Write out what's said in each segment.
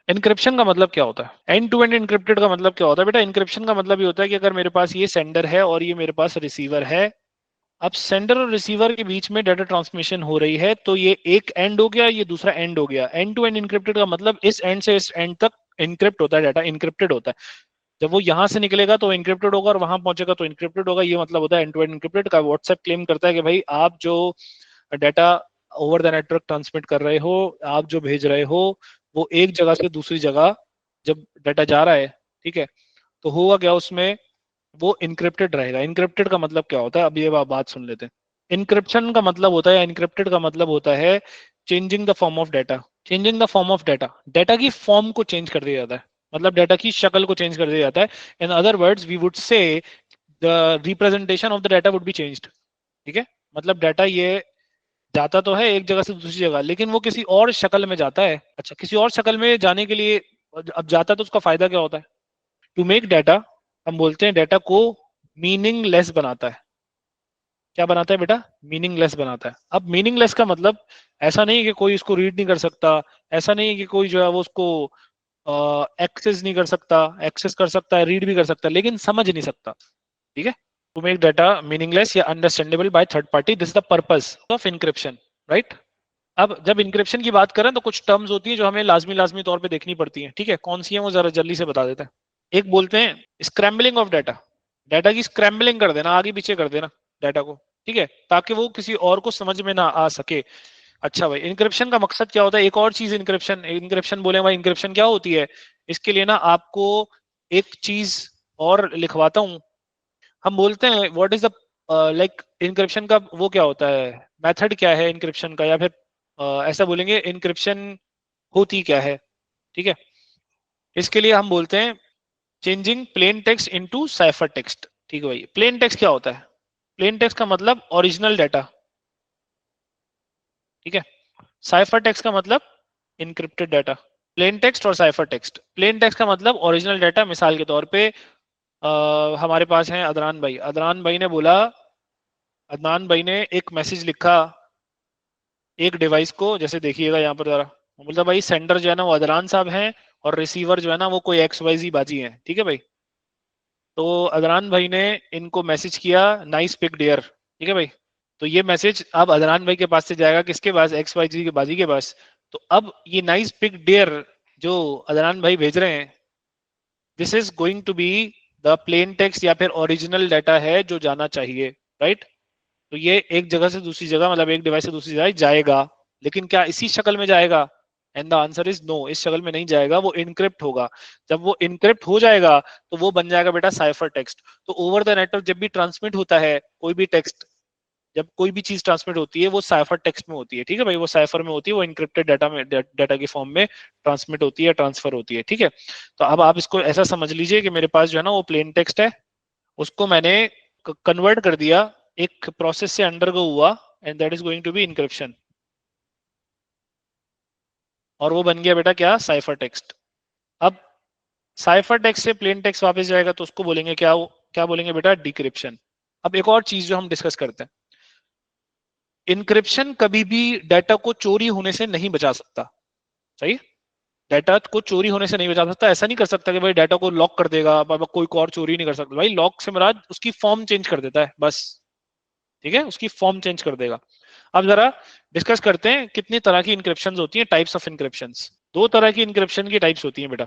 Encryption का मतलब क्या होता है? एंड टू एंड इनक्रिप्टेड का मतलब क्या होता है बेटा? इनक्रिप्शन का मतलब ये होता है कि अगर मेरे पास ये सेंडर है और ये मेरे पास रिसीवर है, अब सेंडर और रिसीवर के बीच में डाटा ट्रांसमिशन हो रही है, तो ये एक एंड हो गया, ये दूसरा एंड हो गया। एंड टू एंड इनक्रिप्टेड का मतलब इस एंड से इस एंड तक इनक्रिप्ट होता है, डाटा इनक्रिप्टेड होता है। जब वो यहां से निकलेगा तो इनक्रिप्टेड होगा और वहां पहुंचेगा तो इनक्रिप्टेड होगा। ये मतलब होता है एंड टू एंड इनक्रिप्टेड का। व्हाट्सएप क्लेम करता है कि भाई आप जो data over the network transmit कर रहे हो, आप जो भेज रहे हो, वो एक जगह से दूसरी जगह जब डाटा जा रहा है, ठीक है, तो होगा क्या उसमें, वो इनक्रिप्टेड रहेगा। इनक्रिप्टेड का मतलब क्या होता है, अब ये बात सुन लेते हैं। इनक्रिप्शन का मतलब होता है, इनक्रिप्टेड का मतलब होता है changing the form of data. Changing the form of data, data की फॉर्म को चेंज कर दिया जाता है, मतलब डाटा की शक्ल को चेंज कर दिया जाता है। In other words we would say the representation of the data would be changed. ठीक है, मतलब डाटा ये जाता तो है एक जगह से दूसरी जगह, लेकिन वो किसी और शक्ल में जाता है। अच्छा, किसी और शक्ल में जाने के लिए अब जाता है तो उसका फायदा क्या होता है? टू मेक डाटा, हम बोलते हैं डाटा को मीनिंगलेस बनाता है। क्या बनाता है बेटा? मीनिंगलेस बनाता है। अब मीनिंगलेस का मतलब ऐसा नहीं है कि कोई इसको रीड नहीं कर सकता, ऐसा नहीं है कि कोई जो है वो उसको एक्सेस नहीं कर सकता, एक्सेस कर सकता है, रीड भी कर सकता है, लेकिन समझ नहीं सकता। ठीक है, टू मेक डाटा मीनिंगलेस या understandable by third party, this is the purpose of encryption, right. अब जब इनक्रिप्शन की बात करें तो कुछ टर्म्स होती है जो हमें लाजमी लाजमी तौर पे देखनी पड़ती हैं। ठीक है, कौन सी है वो जरा जल्दी से बता देते हैं। एक बोलते हैं स्क्रैम्बलिंग ऑफ डाटा, डाटा की स्क्रैम्बलिंग कर देना, आगे पीछे कर देना डाटा को, ठीक है, ताकि वो किसी और को समझ में ना आ सके। अच्छा भाई, इनक्रिप्शन का मकसद क्या होता है? एक और चीज, इनक्रिप्शन, इनक्रिप्शन बोले भाई, इनक्रिप्शन क्या होती है? इसके लिए ना आपको एक चीज और लिखवाता हूं। हम बोलते हैं what is the like encryption का वो क्या होता है, मेथड क्या है इनक्रिप्शन का, या फिर ऐसा बोलेंगे इनक्रिप्शन होती क्या है। ठीक है, इसके लिए हम बोलते हैं changing plain text into cipher text. ठीक है भाई, प्लेन टेक्स्ट क्या होता है? प्लेन टेक्स्ट का मतलब ओरिजिनल डाटा, ठीक है। साइफर टेक्स्ट का मतलब इनक्रिप्टेड डाटा। प्लेन टेक्स्ट और साइफर टेक्स्ट, प्लेन टेक्स्ट का मतलब ओरिजिनल डाटा। मिसाल के तौर पे हमारे पास है अदनान भाई, अदनान भाई ने बोला, अदनान भाई ने एक मैसेज लिखा एक डिवाइस को, जैसे देखिएगा यहाँ पर जरा, बोलता भाई सेंडर जो है ना वो अदनान साहब हैं और रिसीवर जो है ना वो कोई XYZ बाजी है। ठीक है भाई, तो अदनान भाई ने इनको मैसेज किया नाइस पिक डियर। ठीक है भाई, तो ये मैसेज अब अदनान भाई के पास से जाएगा किसके पास? XYZ के बाजी के पास। तो अब ये नाइस पिक डियर जो अदनान भाई भेज रहे हैं, this is going to be the plain text या फिर ओरिजिनल डाटा है जो जाना चाहिए, राइट। तो ये एक जगह से दूसरी जगह, मतलब एक डिवाइस से दूसरी जगह जाएगा, लेकिन क्या इसी शक्ल में जाएगा? And the answer is no, इस शक्ल में नहीं जाएगा, वो इनक्रिप्ट होगा। जब वो इनक्रिप्ट हो जाएगा तो वो बन जाएगा बेटा साइफर टेक्स्ट। तो ओवर द नेटवर्क जब भी ट्रांसमिट होता है कोई भी टेक्स्ट, जब कोई भी चीज ट्रांसमिट होती है वो साइफर टेक्स्ट में होती है। ठीक है भाई, वो साइफर में होती है, वो इनक्रिप्टेड डाटा में, डाटा की फॉर्म में ट्रांसमिट होती है, ट्रांसफर होती है। ठीक है, तो अब आप इसको ऐसा समझ लीजिए कि मेरे पास जो है ना वो प्लेन टेक्स्ट है, उसको मैंने कन्वर्ट कर दिया, एक प्रोसेस से अंडरगो हुआ, and that is going to be encryption, और वो बन गया बेटा क्या? Cipher text. अब साइफर टेक्स्ट से प्लेन टेक्स्ट वापस जाएगा तो उसको बोलेंगे क्या? क्या बोलेंगे बेटा? डिक्रिप्शन। अब एक और चीज जो हम डिस्कस करते हैं, इनक्रिप्शन कभी भी डाटा को चोरी होने से नहीं बचा सकता। सही, डाटा को चोरी होने से नहीं बचा सकता। ऐसा नहीं कर सकता कि भाई डाटा को लॉक कर देगा, कोई और चोरी नहीं कर सकता। भाई लॉक से मुराद उसकी फॉर्म चेंज कर देता है बस। ठीक है, उसकी फॉर्म चेंज कर देगा। अब जरा डिस्कस करते हैं कितनी तरह की इंक्रिप्शन होती है, टाइप्स ऑफ इंक्रिप्शन। दो तरह की इंक्रिप्शन की टाइप्स होती है बेटा।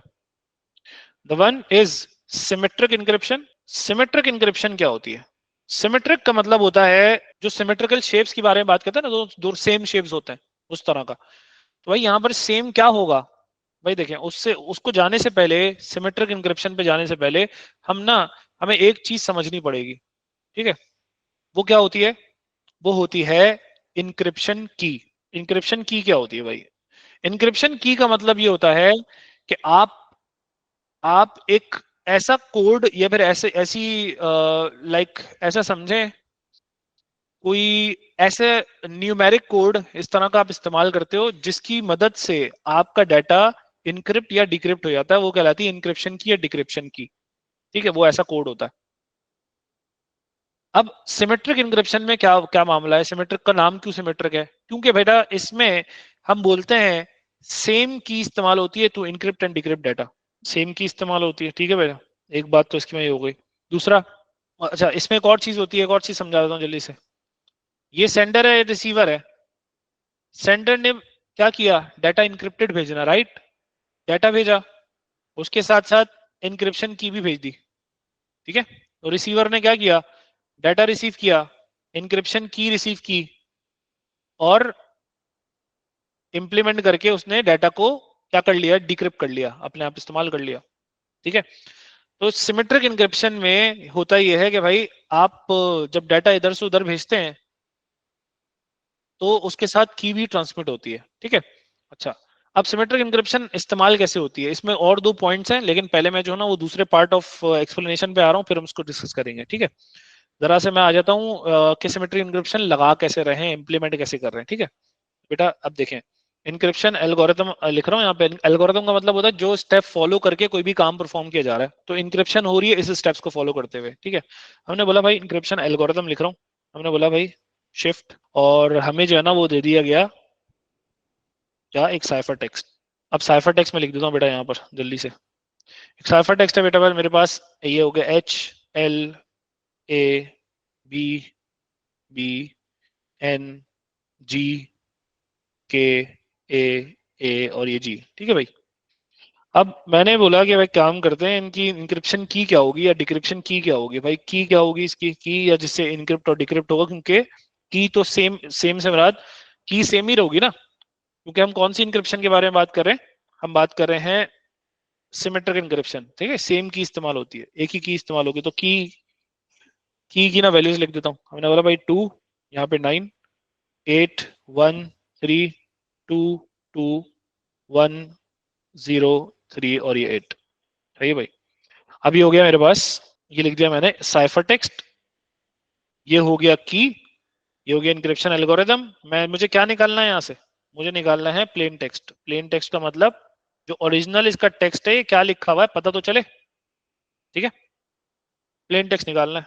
The one is symmetric encryption. Symmetric encryption क्या होती है? सिमेट्रिक का मतलब होता है जो सिमेट्रिकल शेप्स की बारे में बात करते हैं ना, दो दो सेम शेप्स होते हैं, उस तरह का। तो भाई यहाँ पर सेम क्या होगा? भाई देखें, उससे उसको जाने से पहले, सिमेट्रिक इंक्रिप्शन पे जाने से पहले हम ना, हमें एक चीज समझनी पड़ेगी। ठीक है, वो क्या होती है? वो होती है इंक्रिप्शन की। इंक्रिप्शन की क्या होती है भाई? इंक्रिप्शन की का मतलब ये होता है कि आप एक ऐसा कोड या फिर ऐसे ऐसी लाइक ऐसा समझें, कोई ऐसे न्यूमेरिक कोड इस तरह का आप इस्तेमाल करते हो जिसकी मदद से आपका डाटा इनक्रिप्ट या डिक्रिप्ट हो जाता है, वो कहलाती है इंक्रिप्शन की या डिक्रिप्शन की। ठीक है, वो ऐसा कोड होता है। अब सिमेट्रिक इंक्रिप्शन में क्या क्या मामला है? सिमेट्रिक का नाम क्यों सिमेट्रिक है? क्योंकि बेटा इसमें हम बोलते हैं सेम की इस्तेमाल होती है to encrypt and decrypt data, same key इस्तेमाल होती है, ठीक है भैया। एक बात तो इसकी में ये हो गई। दूसरा, अच्छा इसमें एक और चीज होती है, एक और चीज समझा देता हूँ जल्दी से। ये सेंडर है, रिसीवर है। सेंडर ने क्या किया, डाटा इनक्रिप्टेड भेजना, राइट, डाटा भेजा, उसके साथ साथ इनक्रिप्शन की भी भेज दी, ठीक है। तो रिसीवर ने क्या किया, डाटा रिसीव किया, इनक्रिप्शन की रिसीव की, और इंप्लीमेंट करके उसने डाटा को क्या कर लिया, डिक्रिप्ट कर लिया, अपने आप इस्तेमाल कर लिया, ठीक है। तो सिमेट्रिक इनक्रिप्शन में होता यह है कि भाई आप जब डाटा इधर से उधर भेजते हैं तो उसके साथ की भी ट्रांसमिट होती है, ठीक है। अच्छा, अब सिमेट्रिक इनक्रिप्शन इस्तेमाल कैसे होती है, इसमें और दो पॉइंट्स हैं, लेकिन पहले मैं जो है ना वो दूसरे पार्ट ऑफ एक्सप्लेनेशन पे आ रहा हूँ, फिर हम उसको डिस्कस करेंगे, ठीक है। जरा से मैं आ जाता हूँ कि सिमेट्रिक इनक्रिप्शन लगा कैसे रहे हैं, इंप्लीमेंट कैसे कर रहे हैं, ठीक है। बेटा अब देखें, इनक्रिप्शन एल्गोरिथम लिख रहा हूँ यहाँ पे। एल्गोरिथम का मतलब होता है जो स्टेप फॉलो करके कोई भी काम परफॉर्म किया जा रहा है, तो इनक्रिप्शन हो रही है इस स्टेप्स को फॉलो करते हुए, ठीक है। हमने बोला भाई इनक्रिप्शन एल्गोरिथम लिख रहा हूँ, हमने बोला भाई शिफ्ट, और हमें जो है ना वो दे दिया गया क्या, एक साइफर टेक्स्ट। अब साइफर टेक्स्ट में लिख देता हूँ बेटा यहाँ पर जल्दी से। एक साइफर टेक्स्ट है बेटा मेरे पास, ये हो गया HLABBNGKA और ये G, ठीक है भाई। अब मैंने बोला कि भाई काम करते हैं, इनकी इंक्रिप्शन की क्या होगी या डिक्रिप्शन की क्या होगी, भाई की क्या होगी इसकी, की या जिससे इनक्रिप्ट और डिक्रिप्ट होगा, क्योंकि की तो सेम सेम से मुराद की सेम ही रहेगी ना, क्योंकि हम कौन सी इंक्रिप्शन के बारे में बात कर रहे हैं, हम बात कर रहे हैं सिमेट्रिक इंक्रिप्शन, ठीक है। सेम की इस्तेमाल होती है, एक ही की इस्तेमाल होगी, तो की ना वैल्यूज लिख देता हूँ। हमने बोला भाई 2, यहाँ पे 9, 8, 1, 3, 2, 2, 1, 0, 3 और ये 8, है ये भाई। अभी हो गया मेरे पास, ये लिख दिया मैंने साइफर टेक्स्ट, ये हो गया की, ये हो गया इनक्रिप्शन एल्गोरिथम। मैं मुझे क्या निकालना है यहाँ से, मुझे निकालना है प्लेन टेक्स्ट। प्लेन टेक्स्ट का मतलब जो ओरिजिनल इसका टेक्स्ट है, ये क्या लिखा हुआ है पता तो चले, ठीक है। प्लेन टेक्स्ट निकालना है।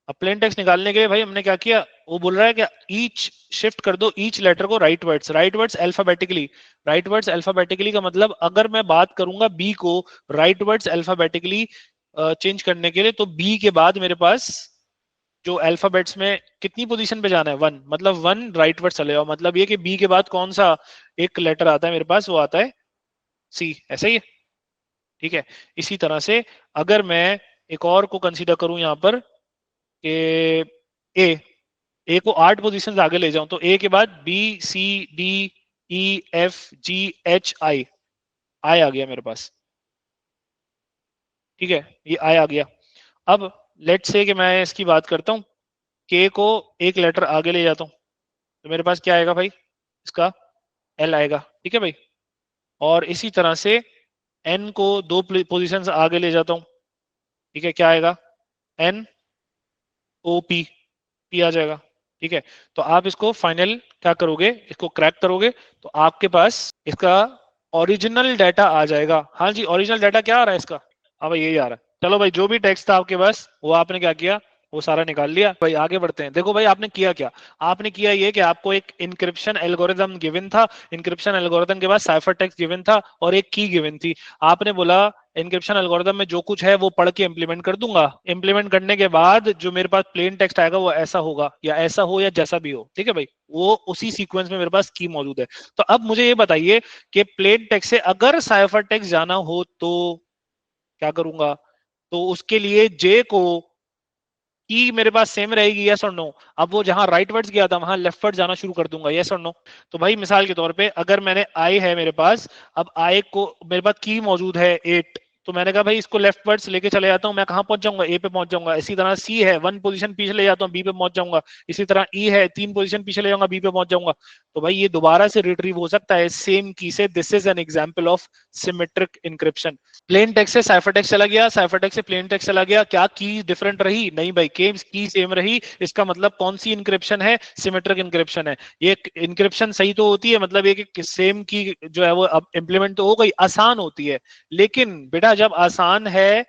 अब प्लेन टेक्स्ट निकालने के लिए भाई हमने क्या किया, वो बोल रहा है कि ईच शिफ्ट कर दो ईच लेटर को right words, right words alphabetically. Right words alphabetically का मतलब अगर मैं बात करूंगा बी को राइट वर्ड्स अल्फाबेटिकली चेंज करने के लिए, तो बी के बाद मेरे पास जो अल्फाबेट्स में कितनी पोजीशन पे जाना है, 1, मतलब 1 राइट वर्ड चले जाओ, मतलब ये कि बी के बाद कौन सा एक लेटर आता है मेरे पास, वो आता है सी, ऐसा ही है, ठीक है। इसी तरह से अगर मैं एक और को कंसीडर करूं यहाँ पर कि ए को 8 पोजीशन आगे ले जाऊं, तो ए के बाद B C D E F G H I, I आ गया मेरे पास, ठीक है, ये आई आ गया। अब लेट से कि मैं इसकी बात करता हूं, के को एक लेटर आगे ले जाता हूं, तो मेरे पास क्या आएगा भाई, इसका एल आएगा, ठीक है भाई। और इसी तरह से एन को 2 पोजीशंस आगे ले जाता हूं, ठीक है, क्या आएगा, एन ओ पी, पी आ जाएगा, ठीक है। तो आप इसको फाइनल क्या करोगे, इसको क्रैक करोगे, तो आपके पास इसका ओरिजिनल डाटा आ जाएगा। हाँ जी, ओरिजिनल डाटा क्या आ रहा है इसका, हाँ भाई यही आ रहा है। चलो भाई जो भी टेक्स्ट था आपके पास वो आपने क्या किया, वो सारा निकाल लिया भाई। आगे बढ़ते हैं, देखो भाई आपने किया क्या, आपने किया ये कि आपको एक इनक्रिप्शन एल्गोरिथम गिवन था, इनक्रिप्शन एल्गोरिथम के बाद साइफर टेक्स्ट गिवन था और एक की गिवन थी। आपने बोला इनक्रिप्शन एल्गोरिथम में जो कुछ है वो पढ़ के इंप्लीमेंट कर दूंगा, इंप्लीमेंट करने के बाद जो मेरे पास प्लेन टेक्स्ट आएगा वो ऐसा होगा या ऐसा हो या जैसा भी हो, ठीक है भाई, वो उसी सीक्वेंस में मेरे पास की मौजूद है। तो अब मुझे ये बताइए कि प्लेन टेक्स्ट से अगर साइफर टेक्स्ट जाना हो तो क्या करूंगा, तो उसके लिए जे को की मेरे पास सेम रहेगी, यस और नो। अब वो जहां राइट वर्ड्स गया था वहां लेफ्ट वर्ड जाना शुरू कर दूंगा, यस और नो। तो भाई मिसाल के तौर पे अगर मैंने आई है मेरे पास, अब आई को मेरे पास की मौजूद है 8, तो मैंने कहा भाई इसको लेफ्ट वर्ड्स लेके चले जाता हूं, मैं कहां पहुंच जाऊंगा, ए पे पहुंच जाऊंगा। इसी तरह सी है 1 पोजीशन पीछे ले जाता हूं, बी पे पहुंच जाऊंगा। इसी तरह ई है 3 पोजीशन पीछे ले जाऊंगा, बी पे पहुंच जाऊंगा। तो भाई ये दोबारा से रिट्रीव हो सकता है सेम की से। This is an example of symmetric encryption. Plain text से साइफर टेक्स्ट चला गया, साइफर टेक्स्ट से प्लेन टेक्स्ट चला गया, क्या की डिफरेंट रही, नहीं भाई, की सेम रही। इसका मतलब कौन सी इंक्रिप्शन है, सिमेट्रिक इंक्रिप्शन है। ये इंक्रिप्शन सही तो होती है, मतलब ये कि सेम की जो है वो अब इंप्लीमेंट तो हो गई, आसान होती है। लेकिन बेटा जब आसान है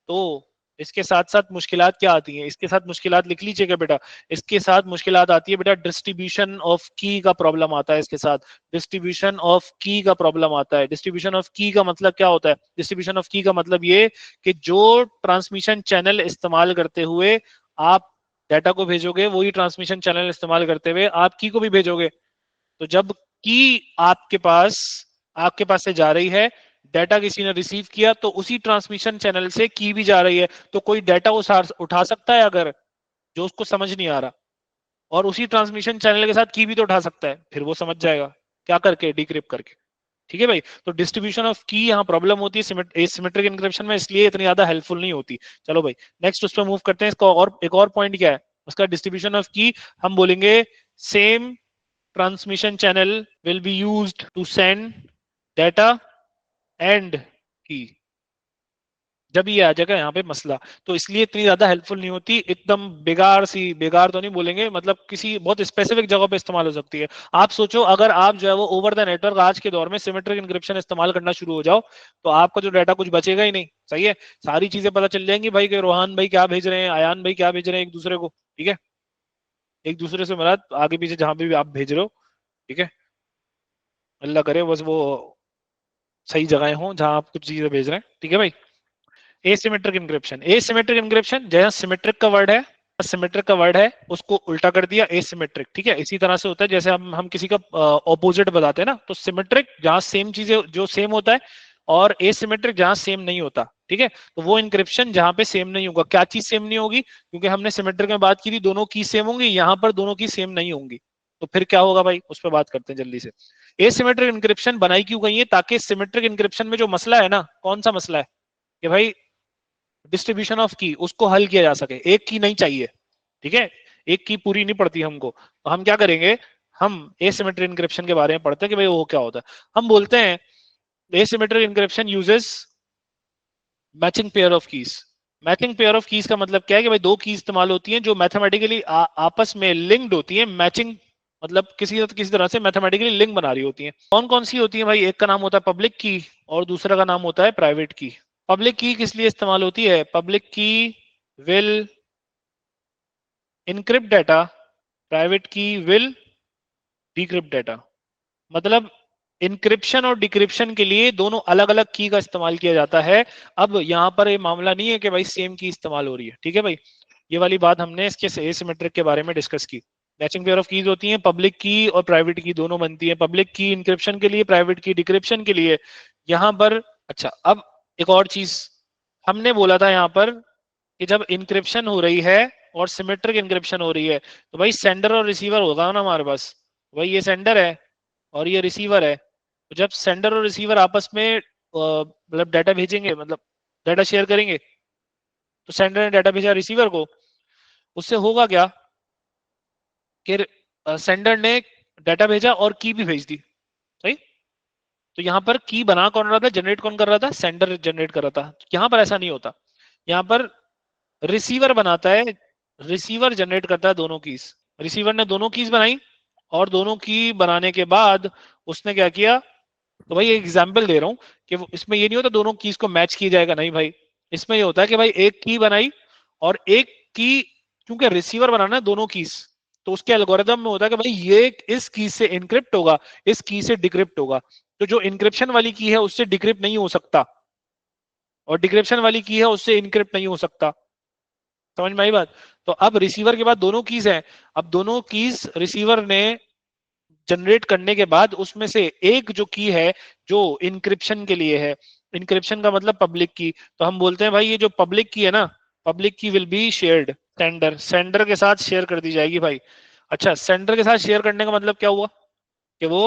तो इसके साथ साथ मुश्किलात क्या आती हैं, इसके साथ मुश्किलात लिख लीजिएगा बेटा। इसके साथ मुश्किलात आती है बेटा, डिस्ट्रीब्यूशन ऑफ की का प्रॉब्लम आता है इसके साथ, डिस्ट्रीब्यूशन ऑफ की का प्रॉब्लम आता है। डिस्ट्रीब्यूशन ऑफ की का मतलब क्या होता है? डिस्ट्रीब्यूशन ऑफ की का मतलब ये कि जो ट्रांसमिशन चैनल इस्तेमाल करते हुए आप डाटा को भेजोगे, वही ट्रांसमिशन चैनल इस्तेमाल करते हुए आप की को भी भेजोगे। तो जब की आपके पास से जा रही है, डाटा किसी ने रिसीव किया, तो उसी ट्रांसमिशन चैनल से की भी जा रही है, तो कोई डाटा उठा सकता है अगर, जो उसको समझ नहीं आ रहा, और उसी ट्रांसमिशन चैनल के साथ की भी तो उठा सकता है, फिर वो समझ जाएगा क्या करके, डिक्रिप्ट करके। ठीक है भाई, तो डिस्ट्रीब्यूशन ऑफ की यहाँ प्रॉब्लम होती है एसिमेट्रिक एन्क्रिप्शन में, इसलिए इतनी ज्यादा हेल्पफुल नहीं होती। चलो भाई नेक्स्ट उस पर मूव करते हैं। इसका और एक और पॉइंट क्या है उसका, डिस्ट्रीब्यूशन ऑफ की हम बोलेंगे same transmission channel will be used to send data and key। जब ये आ जाएगा यहाँ पे मसला, तो इसलिए इतनी ज्यादा हेल्पफुल नहीं होती, एकदम बेकार तो नहीं बोलेंगे, मतलब किसी बहुत स्पेसिफिक जगह पे इस्तेमाल हो सकती है। आप सोचो अगर आप जो है वो ओवर द नेटवर्क आज के दौर में सिमेट्रिक इंक्रिप्शन इस्तेमाल करना शुरू हो जाओ, तो आपका जो डाटा कुछ बचेगा ही नहीं। सही है, सारी चीजें पता चल जाएंगी भाई कि रोहान भाई क्या भेज रहे हैं, आयान भाई क्या भेज रहे हैं एक दूसरे को। ठीक है, एक दूसरे से मिला आगे पीछे जहां पे भी आप भेज रहे हो। ठीक है, अल्लाह करे बस वो सही जगह हो जहां आप कुछ चीजें भेज रहे हैं। ठीक है भाई, एसिमेट्रिक इंक्रिप्शन जैसा सिमेट्रिक का वर्ड है उसको उल्टा कर दिया एसिमेट्रिक। ठीक है, इसी तरह से होता है जैसे हम किसी का ऑपोजिट बताते हैं ना, तो सिमेट्रिक जहां सेम चीजें जो सेम होता है, और एसिमेट्रिक जहां सेम नहीं होता। ठीक है, तो वो इंक्रिप्शन जहां पे सेम नहीं होगा। क्या चीज सेम नहीं होगी? क्योंकि हमने सिमेट्रिक में बात की थी दोनों की सेम होंगी, यहाँ पर दोनों की सेम नहीं होंगी, तो फिर क्या होगा भाई, उस पर बात करते हैं जल्दी से। एसिमेट्रिक इंक्रिप्शन बनाई क्यों गई है? ताकि सिमेट्रिक इंक्रिप्शन में जो मसला है ना, कौन सा मसला है कि भाई डिस्ट्रीब्यूशन ऑफ की, उसको हल किया जा सके। एक की नहीं चाहिए, ठीक है, एक की पूरी नहीं पड़ती हमको, तो हम क्या करेंगे, हम एसिमेट्रिक इंक्रिप्शन के बारे में पढ़ते हैं कि भाई वो क्या होता है। हम बोलते हैं asymmetric encryption uses matching pair of keys. Matching pair of keys का मतलब क्या है कि भाई दो की इस्तेमाल होती हैं जो मैथमेटिकली आपस में लिंक्ड होती हैं। मैचिंग मतलब किसी तरह से मैथमेटिकली लिंक बना रही होती हैं। कौन कौन सी होती है भाई? एक का नाम होता है पब्लिक की और दूसरा का नाम होता है प्राइवेट की। पब्लिक की किस लिए इस्तेमाल होती है? पब्लिक की विल इनक्रिप्ट डाटा, प्राइवेट की विल डिक्रिप्ट डाटा। मतलब इंक्रिप्शन और डिक्रिप्शन के लिए दोनों अलग अलग की का इस्तेमाल किया जाता है। अब यहाँ पर ये मामला नहीं है कि भाई सेम की इस्तेमाल हो रही है। ठीक है भाई, ये वाली बात हमने इसके एसिमेट्रिक के बारे में डिस्कस की। मैचिंग पेयर ऑफ कीज होती हैं, पब्लिक की और प्राइवेट की दोनों बनती है। पब्लिक की इंक्रिप्शन के लिए, प्राइवेट की डिक्रिप्शन के लिए। यहाँ पर अच्छा, अब एक और चीज हमने बोला था यहाँ पर कि जब इंक्रिप्शन हो रही है और सिमेट्रिक इंक्रिप्शन हो रही है, तो भाई सेंडर और रिसीवर होगा ना हमारे पास। भाई ये सेंडर है और ये रिसीवर है, तो जब सेंडर और रिसीवर आपस में मतलब डाटा भेजेंगे, मतलब डाटा शेयर करेंगे, तो सेंडर ने डाटा भेजा रिसीवर को, उससे होगा क्या कि सेंडर ने डाटा भेजा और की भी भेज दी। सही, तो यहाँ पर की बना कौन रहा था, जनरेट कौन कर रहा था? सेंडर जनरेट कर रहा था। यहाँ पर ऐसा नहीं होता, यहाँ पर रिसीवर बनाता है, रिसीवर जनरेट करता है दोनों कीज। रिसीवर ने दोनों कीज बनाई और दोनों की बनाने के बाद उसने क्या किया, तो भाई एक एग्जांपल दे रहा हूं कि इसमें ये नहीं होता दोनों कीज को मैच किया जाएगा, नहीं भाई। इसमें ये होता है कि भाई एक की बनाई और एक की, क्योंकि रिसीवर बनाना है दोनों कीज, तो उसके एल्गोरिदम में होता है कि भाई ये इस की से इनक्रिप्ट होगा, इस की से डिक्रिप्ट होगा। तो जो इनक्रिप्शन वाली की है उससे डिक्रिप्ट नहीं हो सकता, और डिक्रिप्शन वाली की है उससे इनक्रिप्ट नहीं हो सकता। समझ में आई बात? तो अब रिसीवर के बाद दोनों कीज हैं, अब दोनों कीज रिसीवर ने जनरेट करने के बाद उसमें से एक जो की है जो इंक्रिप्शन के लिए है, इंक्रिप्शन का मतलब पब्लिक की, तो हम बोलते हैं भाई ये जो पब्लिक की है ना, पब्लिक की विल बी शेयर्ड सेंडर के साथ शेयर कर दी जाएगी भाई। अच्छा, सेंडर के साथ शेयर करने का मतलब क्या हुआ कि वो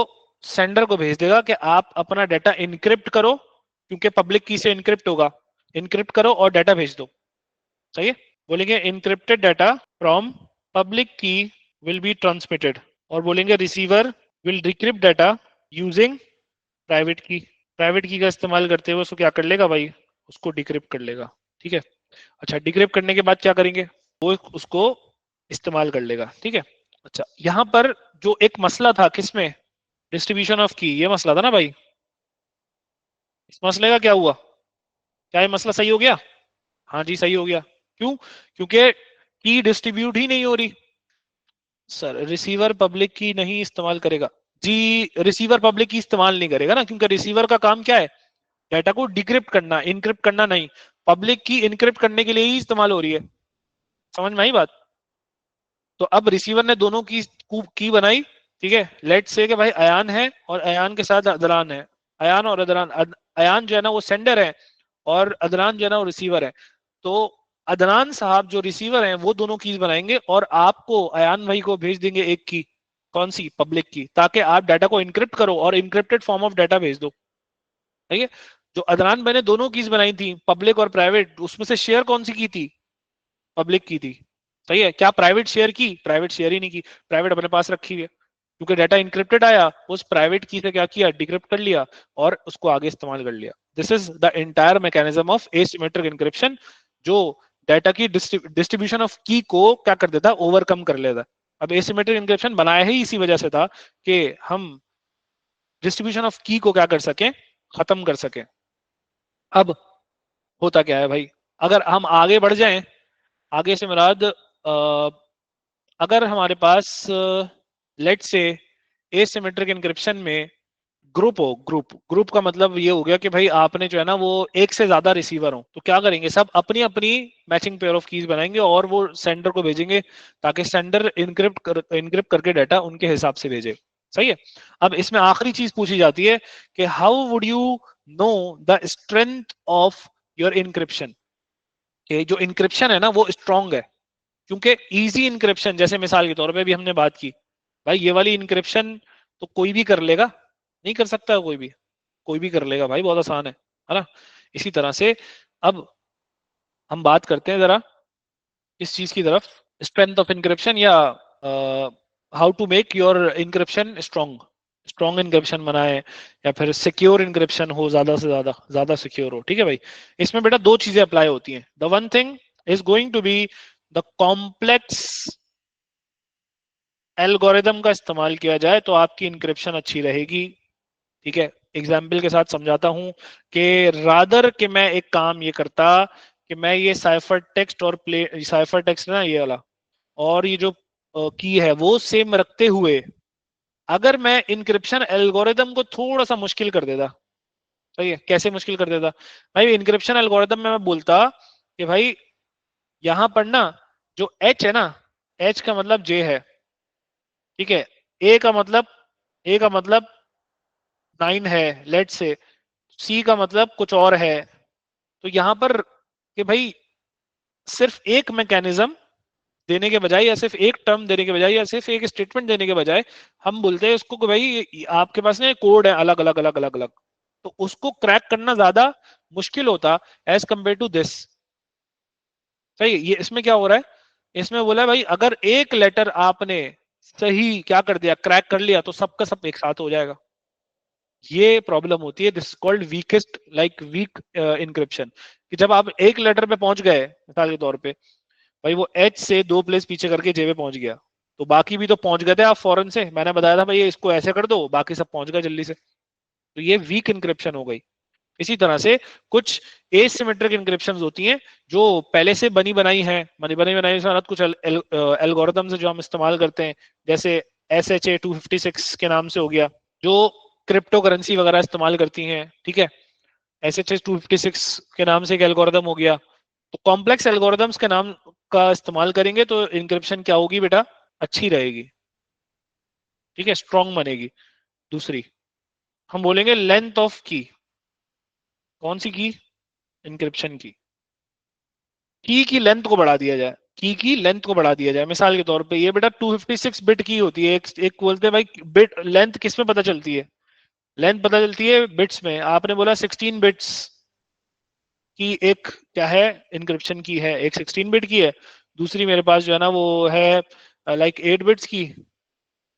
सेंडर को भेज देगा कि आप अपना डाटा इनक्रिप्ट करो, क्योंकि पब्लिक की से इनक्रिप्ट होगा, इनक्रिप्ट करो और डाटा भेज दो। सही है, बोलेंगे इनक्रिप्टेड डाटा फ्रॉम पब्लिक की विल बी ट्रांसमिटेड, और बोलेंगे receiver will decrypt data using private की। प्राइवेट की का इस्तेमाल करते हुए उसको क्या कर लेगा भाई, उसको डिक्रिप्ट कर लेगा। ठीक है, अच्छा डिक्रिप्ट करने के बाद क्या करेंगे, वो उसको इस्तेमाल कर लेगा। ठीक है, अच्छा यहाँ पर जो एक मसला था किसमें, डिस्ट्रीब्यूशन ऑफ की, ये मसला था ना भाई। इस मसले का क्या हुआ, क्या ये मसला सही हो गया? हाँ जी सही हो गया। क्यों? क्योंकि की डिस्ट्रीब्यूट ही नहीं हो रही। सर रिसीवर पब्लिक की नहीं इस्तेमाल करेगा जी, रिसीवर पब्लिक की इस्तेमाल नहीं करेगा ना, क्योंकि रिसीवर का काम क्या है, डाटा को डिक्रिप्ट करना, इनक्रिप्ट करना नहीं। पब्लिक की इनक्रिप्ट करने के लिए ही इस्तेमाल हो रही है। समझ में आई बात? तो अब रिसीवर ने दोनों की बनाई, ठीक है। लेट से कि भाई अयान है और अयान के साथ अदनान है। अयान और अदनान, अयान जो है ना वो सेंडर है और अदनान जो है ना वो रिसीवर है। तो अदनान साहब जो रिसीवर हैं वो दोनों कीज बनाएंगे और आपको अयान भाई को भेज देंगे एक की, कौन सी, पब्लिक की, ताकि आप डाटा को इनक्रिप्ट करो और इनक्रिप्टेड फॉर्म ऑफ डाटा भेज दो। ठीक है। जो अदनान भाई ने दोनों कीज बनाई थी पब्लिक और प्राइवेट, उसमें से शेयर कौन सी की थी, पब्लिक की थी। सही है। क्या प्राइवेट शेयर की? प्राइवेट शेयर ही नहीं की, प्राइवेट अपने पास रखी हुई है। क्योंकि डाटा इंक्रिप्टेड आया, उस प्राइवेट की से क्या किया, डिक्रिप्ट कर लिया और उसको आगे इस्तेमाल कर लिया। This is the entire mechanism of asymmetric encryption, जो डाटा की डिस्ट्रीब्यूशन ऑफ की को क्या कर देता, ओवरकम कर लेता। अब एसिमेट्रिक इंक्रिप्शन बनाया ही इसी वजह से था कि हम डिस्ट्रीब्यूशन ऑफ की को क्या कर सके, खत्म कर सके। अब होता क्या है भाई, अगर हम आगे बढ़ जाएं, आगे से मुराद अगर हमारे पास लेट से एसिमेट्रिक इंक्रिप्शन में ग्रुप हो, ग्रुप ग्रुप का मतलब ये हो गया कि भाई आपने जो है ना वो एक से ज्यादा रिसीवर हो, तो क्या करेंगे, सब अपनी अपनी मैचिंग पेयर ऑफ कीज बनाएंगे और वो सेंडर को भेजेंगे ताकि सेंडर इनक्रिप्ट करके डाटा उनके हिसाब से भेजे। सही है। अब इसमें आखिरी चीज पूछी जाती है कि how would you know the strength of your encryption, कि जो इनक्रिप्शन है ना वो स्ट्रांग है। क्योंकि इजी इंक्रिप्शन, जैसे मिसाल के तौर पे भी हमने बात की, भाई ये वाली इंक्रिप्शन तो कोई भी कर लेगा, नहीं कर सकता कोई भी कर लेगा भाई, बहुत आसान है ना। इसी तरह से अब हम बात करते हैं जरा इस चीज की तरफ, स्ट्रेंथ ऑफ इंक्रिप्शन या how to make your encryption strong, strong encryption बनाए या फिर सिक्योर इंक्रिप्शन हो, ज्यादा से ज्यादा सिक्योर हो। ठीक है भाई। इसमें बेटा दो चीजें अप्लाई होती हैं। The one thing is going to be the complex algorithm का इस्तेमाल किया जाए तो आपकी इंक्रिप्शन अच्छी रहेगी। ठीक है। एग्जाम्पल के साथ समझाता हूं कि रादर कि मैं एक काम ये करता कि मैं ये साइफर टेक्स्ट और प्ले साइफर टेक्स्ट ना ये वाला और ये जो की है वो सेम रखते हुए, अगर मैं इंक्रिप्शन एल्गोरिदम को थोड़ा सा मुश्किल कर देता। सही है। कैसे मुश्किल कर देता भाई, इंक्रिप्शन एल्गोरिदम में मैं बोलता कि भाई यहां पर ना जो एच है ना, एच का मतलब जे है, ठीक है। ए का मतलब, ए का मतलब 9 है लेट से, सी का मतलब कुछ और है। तो यहां पर कि भाई सिर्फ एक मैकेनिज्म देने के बजाय या सिर्फ एक टर्म देने के बजाय या सिर्फ एक स्टेटमेंट देने के बजाय हम बोलते हैं इसको कि भाई आपके पास ना कोड है अलग अलग अलग अलग अलग, तो उसको क्रैक करना ज्यादा मुश्किल होता एज कंपेयर टू दिस। सही है। ये इसमें क्या हो रहा है, इसमें बोला है भाई अगर एक लेटर आपने सही क्या कर दिया, क्रैक कर लिया, तो सबका सब एक साथ हो जाएगा। ये प्रॉब्लम होती है, this called weakest like weak encryption, कि जब आप एक लेटर पे पहुंच गए मिसाल के तौर पे, भाई वो एच से 2 प्लेस पीछे करके जे पे पहुंच गया, तो बाकी भी तो पहुंच गए थे आप फौरन से, मैंने बताया था भाई ये इसको ऐसे कर दो, बाकी सब पहुंच गए जल्दी से। तो ये वीक इंक्रिप्शन हो गई। इसी तरह से कुछ एसिमेट्रिक इंक्रिप्शन होती हैं जो पहले से बनी बनाई है, बनी बनाई से कुछ एल्गोरिथम्स है जो हम इस्तेमाल करते हैं, जैसे SHA-256 के नाम से हो गया, जो क्रिप्टो करेंसी वगैरह इस्तेमाल करती हैं। ठीक है। SHA-256 के नाम से एक एल्गोरिदम हो गया। तो कॉम्प्लेक्स एल्गोरिदम्स के नाम का इस्तेमाल करेंगे तो इंक्रिप्शन क्या होगी बेटा, अच्छी रहेगी। ठीक है, स्ट्रॉन्ग बनेगी। दूसरी हम बोलेंगे लेंथ ऑफ कौन सी की, इंक्रिप्शन की लेंथ को बढ़ा दिया जाए, की लेंथ को बढ़ा दिया जाए। मिसाल के तौर पे ये बेटा 256 बिट की होती है, एक बोलते हैं भाई बिट लेंथ किस में पता चलती है, लेंथ पता चलती है बिट्स में। आपने बोला 16 बिट्स की एक क्या है, इंक्रिप्शन की है, एक 16 बिट की है, दूसरी मेरे पास जो है ना वो है लाइक 8 बिट्स की।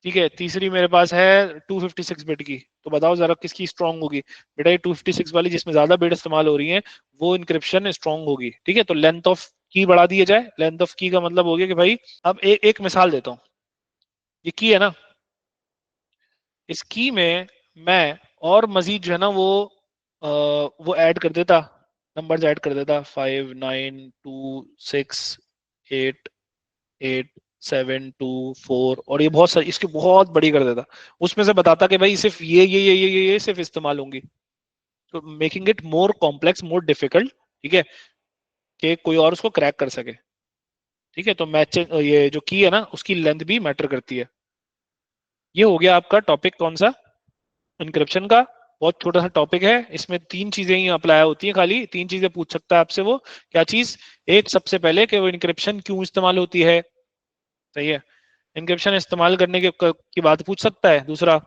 ठीक है। तीसरी मेरे पास है 256 बिट की। तो बताओ जरा किसकी स्ट्रांग होगी। बेटा ये 256 वाली जिसमें ज्यादा बिट इस्तेमाल हो रही है वो इंक्रिप्शन स्ट्रांग होगी। ठीक है। तो लेंथ ऑफ की बढ़ा दिया जाए। लेंथ ऑफ की का मतलब हो गया कि भाई अब एक मिसाल देता हूँ, ये की है ना, इस की में मैं और मजीद जो है ना वो ऐड कर देता, नंबर्स ऐड कर देता 5 9 2 6 8 8 7 2 4 और ये बहुत सारी इसकी बहुत बड़ी कर देता, उसमें से बताता कि भाई सिर्फ ये सिर्फ इस्तेमाल होंगी, तो making it more complex more difficult, ठीक है, कि कोई और उसको क्रैक कर सके। ठीक है, तो मैच ये जो की है ना उसकी लेंथ भी मैटर करती है। ये हो गया आपका टॉपिक कौन सा, इंक्रिप्शन का। बहुत छोटा सा टॉपिक है, इसमें तीन चीजें ही अप्लाई होती हैं, खाली तीन चीजें पूछ सकता है आपसे वो। क्या चीज, एक सबसे पहले कि वो इंक्रिप्शन क्यों इस्तेमाल होती है, सही है, इंक्रिप्शन इस्तेमाल करने की बात पूछ सकता है। दूसरा,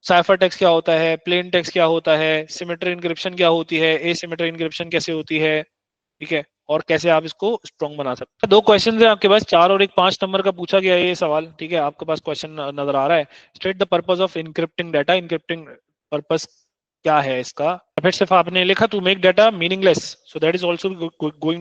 साइफर टेक्स्ट क्या होता है, प्लेन टेक्स्ट क्या होता है, सिमेट्री इंक्रिप्शन क्या होती है, एसिमेट्री इंक्रिप्शन कैसे होती है, ठीक है, और कैसे आप इसको स्ट्रॉन्ग बना सकते हैं। दो क्वेश्चन है आपके पास, 4 और एक 5 नंबर का पूछा गया है ये सवाल, ठीक है, आपके पास क्वेश्चन नजर आ रहा है। State the purpose of encrypting data, encrypting purpose क्या है इसका। फिर सिर्फ आपने लिखा to make data meaningless, so that is also going